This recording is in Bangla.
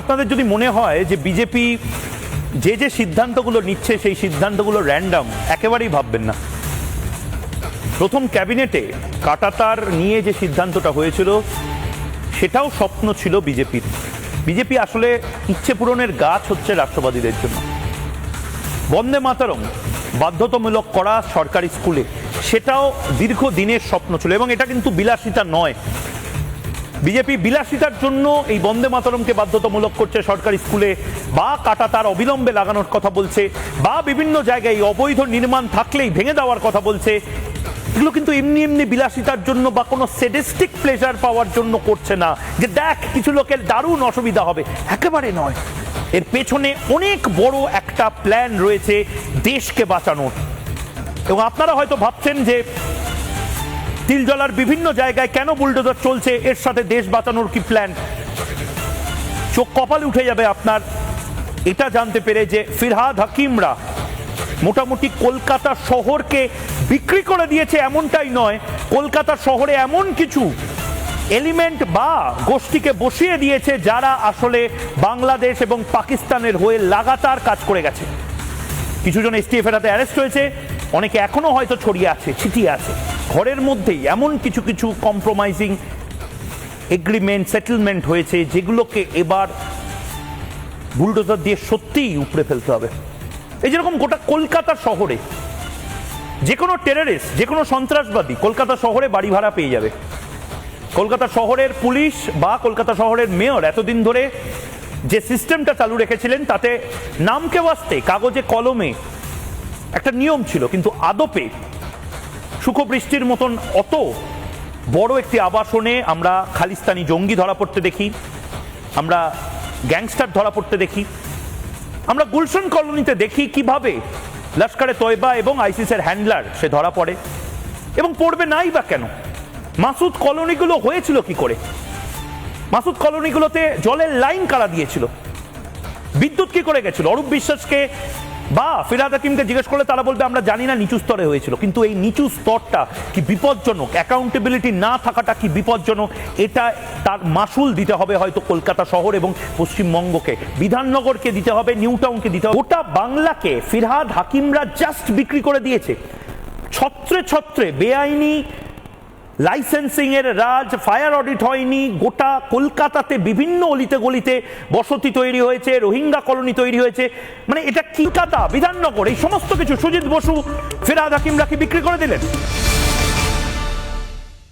আপনাদের যদি মনে হয় যে বিজেপি যে যে সিদ্ধান্তগুলো নিচ্ছে সেই সিদ্ধান্তগুলো র্যান্ডম, একেবারেই ভাববেন না। প্রথম ক্যাবিনেটে কাঁটাতার নিয়ে যে সিদ্ধান্তটা হয়েছিল সেটাও স্বপ্ন ছিল বিজেপির। বিজেপি আসলে ইচ্ছে পূরণের গাছ হচ্ছে রাষ্ট্রবাদীদের জন্য। বন্দে মাতরম বাধ্যতামূলক করা সরকারি স্কুলে, সেটাও দীর্ঘদিনের স্বপ্ন ছিল, এবং এটা কিন্তু বিলাসিতা নয়। বিজেপি বিলাসিতার জন্য এই বন্দে মাতরমকে বাধ্যতামূলক করছে সরকারি স্কুলে, বা কাঁটাতার অবিলম্বে লাগানোর কথা বলছে, বা বিভিন্ন জায়গায় অবৈধ নির্মাণ থাকলেই ভেঙে দেওয়ার কথা বলছে। এগুলো কিন্তু এমনি এমনি বিলাসিতার জন্য বা কোনো সেডিস্টিক প্লেজার পাওয়ার জন্য করছে না, যে দেখ কিছু লোকের দারুণ অসুবিধা হবে, একেবারে নয়। এর পেছনে অনেক বড় একটা প্ল্যান রয়েছে দেশকে বাঁচানোর। এবং আপনারা হয়তো ভাবছেন যে তিলজলার বিভিন্ন জায়গায় কেন বুলডোজার চলছে, এর সাথে দেশ বাঁচানোর কি প্ল্যান? চোখ কপালে উঠে যাবে আপনার এটা জানতে পেরে যে ফিরহাদ হাকিমরা মোটামুটি কলকাতা শহরকে বিক্রি করে দিয়েছে। এমনটাই নয়, কলকাতা শহরে এমন কিছু এলিমেন্ট বা গোষ্ঠীকে বসিয়ে দিয়েছে যারা আসলে বাংলাদেশ এবং পাকিস্তানের হয়ে লাগাতার কাজ করে গেছে। কিছুজন এসটিএফ এর হাতে অ্যারেস্ট হয়েছে, অনেকে এখনো হয়তো ছড়িয়ে আছে, ছিটিয়ে আছে। ঘরের মধ্যেই এমন কিছু কিছু কম্প্রোমাইজিং এগ্রিমেন্ট, সেটেলমেন্ট হয়েছে যেগুলোকে এবার বুলডোজার দিয়ে সত্যিই উপড়ে ফেলতে হবে। এই যেরকম গোটা কলকাতা শহরে যে কোনো টেররিস্ট, যে কোনো সন্ত্রাসবাদী কলকাতা শহরে বাড়ি ভাড়া পেয়ে যাবে। কলকাতা শহরের পুলিশ বা কলকাতা শহরের মেয়র এতদিন ধরে যে সিস্টেমটা চালু রেখেছিলেন তাতে নামকে ওয়াস্তে কাগজে কলমে একটা নিয়ম ছিল, কিন্তু আদপে সুখবৃষ্টির মতন অত বড় একটি আবাসনে আমরা খালিস্তানি জঙ্গি ধরা পড়তে দেখি, আমরা গ্যাংস্টার ধরা পড়তে দেখি, আমরা গুলশন কলোনিতে দেখি কিভাবে লস্করে তয়বা এবং আইসিসের হ্যান্ডলার সে ধরা পড়ে, এবং পড়বে নাই বা কেন? মাসুদ কলোনিগুলো হয়েছিল কি করে? মাসুদ কলোনিগুলোতে জলের লাইন কারা দিয়েছিল? বিদ্যুৎ কি করে গেছিল? অরূপ বিশ্বাসকে বা ফিরহাদ হাকিমকে জিজ্ঞেস করলে তারা বলবে আমরা জানি না, নিচু স্তরে হয়েছিল। কিন্তু এই নিচু স্তরটা কি বিপজ্জনক, অ্যাকাউন্টেবিলিটি না থাকাটা কি বিপজ্জনক, এটা তার মাসুল দিতে হবে হয়তো কলকাতা শহর এবং পশ্চিমবঙ্গকে, বিধাননগরকে দিতে হবে, নিউ টাউনকে দিতে হবে। গোটা বাংলাকে ফিরহাদ হাকিমরা জাস্ট বিক্রি করে দিয়েছে। ছত্রে ছত্রে বেআইনি লাইসেন্সিং এর রাজ, ফায়ার অডিট হয়নি, গোটা কলকাতাতে বিভিন্ন অলিতে গলিতে বসতি তৈরি হয়েছে, রোহিঙ্গা কলোনি তৈরি হয়েছে। মানে এটা কলকাতা, বিধাননগর, এই সমস্ত কিছু সুজিত বসু ফিরহাদ হাকিমরা কি বিক্রি করে দিলেন?